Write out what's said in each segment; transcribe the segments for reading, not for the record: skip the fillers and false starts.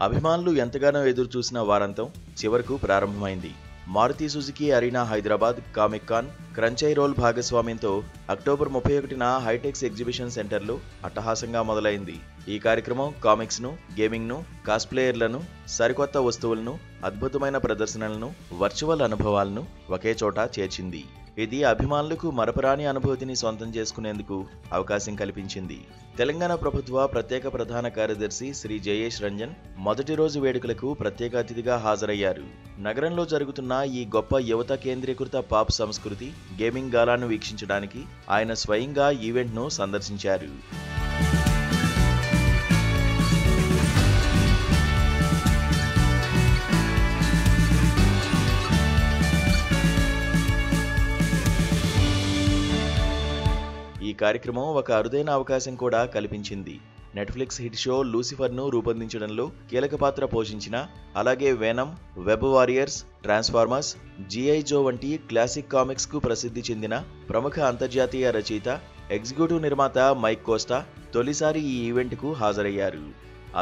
అభిమానులు ఎంతగానో ఎదురుచూసిన వారాంతం చివరకు ప్రారంభమైంది. Maruti Suzuki Arena Hyderabad comic con Crunchyroll భాగస్వామ్యంతో అక్టోబర్ 31న హైటెక్స్ ఎగ్జిబిషన్ సెంటర్లో అట్టహాసంగా మొదలైంది. ఈ కార్యక్రమం కామిక్స్ను, గేమింగ్ను, కాస్ప్లేయర్లను, సరికొత్త వస్తువులను, అద్భుతమైన ప్రదర్శనలను, వర్చువల్ అనుభవాలను ఒకే చోట చేర్చింది. ఇది అభిమానులకు మరపురాని అనుభూతిని సొంతం చేసుకునేందుకు అవకాశం కల్పించింది. తెలంగాణ ప్రభుత్వ ప్రత్యేక ప్రధాన కార్యదర్శి శ్రీ జయేష్ రంజన్ మొదటి రోజు వేడుకలకు ప్రత్యేక అతిథిగా హాజరయ్యారు. నగరంలో జరుగుతున్న ఈ గొప్ప యువత కేంద్రీకృత పాప్ సంస్కృతి, గేమింగ్ గాలాను వీక్షించడానికి ఆయన స్వయంగా ఈవెంట్ను సందర్శించారు. ఈ కార్యక్రమం ఒక అరుదైన అవకాశం కూడా కల్పించింది. నెట్ఫ్లిక్స్ హిట్ షో లూసిఫర్ను రూపొందించడంలో కీలక పాత్ర పోషించిన, అలాగే Venom, Web Warriors, Transformers, GI Joe వంటి క్లాసిక్ కామిక్స్కు ప్రసిద్ధి చెందిన ప్రముఖ అంతర్జాతీయ రచయిత, ఎగ్జిక్యూటివ్ నిర్మాత మైక్ కోస్టా తొలిసారి ఈ ఈవెంట్కు హాజరయ్యారు.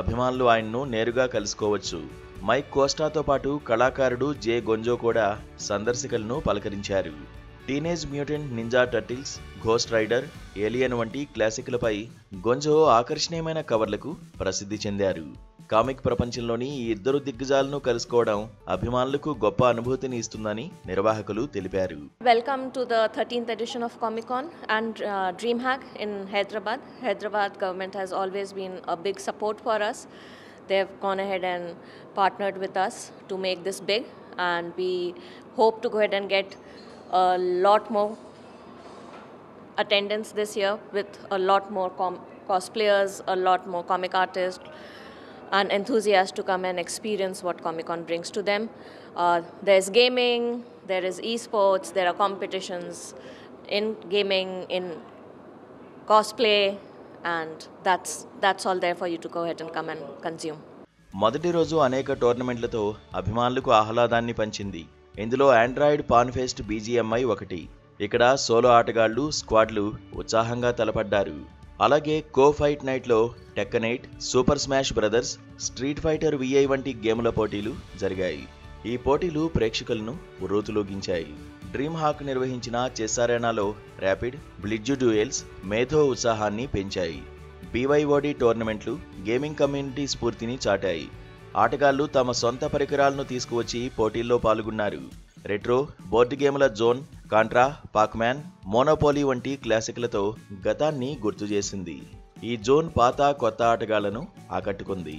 అభిమానులు ఆయన్ను నేరుగా కలుసుకోవచ్చు. మైక్ కోస్టాతో పాటు కళాకారుడు జే గొంజో కూడా సందర్శకులను పలకరించారు. Teenage Mutant Ninja Turtles, Ghost Rider, Alien వంటి క్లాసిక్లపై గొంజో ఆకర్షణీయమైన కవర్లకు ప్రసిద్ధి చెందారు. కామిక్ ప్రపంచంలోని ఈ ఇద్దరు దిగ్గజాలను కలుసుకోవడం అభిమానులకు గొప్ప అనుభూతిని ఇస్తుందని నిర్వాహకులు తెలిపారు. Welcome to the 13th edition of Comic Con and DreamHack in Hyderabad. Hyderabad government has always been a big support for us. They have gone ahead and partnered with us to make this big, and we hope to go ahead and get a lot more attendance this year with a lot more cosplayers, a lot more comic artists and enthusiasts to come and experience what Comic Con brings to them. There's gaming, there is esports, there are competitions in gaming, in cosplay, and that's all there for you to go ahead and come and consume. మొదటి రోజు అనేక టోర్నమెంట్లతో అభిమానులకు ఆహ్లాదాన్ని పంచింది. ఇందులో Android pan pest BGMI ఒకటి. ఇక్కడ solo ఆటగాళ్లు, స్క్వాడ్లు ఉత్సాహంగా తలపడ్డారు. అలాగే కో ఫైట్ నైట్లో Tekken eight, Super Smash Brothers, Street Fighter VI వంటి గేముల పోటీలు జరిగాయి. ఈ పోటీలు ప్రేక్షకులను ఉర్రూతలూగించాయి. డ్రీమ్ హాక్ నిర్వహించిన చెస్ అరేనాలో ర్యాపిడ్, బ్లిడ్జ్ డ్యూయల్స్ మేధో ఉత్సాహాన్ని పెంచాయి. BYOD టోర్నమెంట్లు గేమింగ్ కమ్యూనిటీ స్ఫూర్తిని చాటాయి. ఆటగాళ్లు తమ సొంత పరికరాలను తీసుకువచ్చి పోటీల్లో పాల్గొన్నారు. రెట్రో, బోర్డు గేముల జోన్, కాంట్రా, పాక్మ్యాన్, మోనోపోలీ వంటి క్లాసిక్లతో గతాన్ని గుర్తు చేసింది. ఈ జోన్ పాత, కొత్త ఆటగాళ్లను ఆకట్టుకుంది.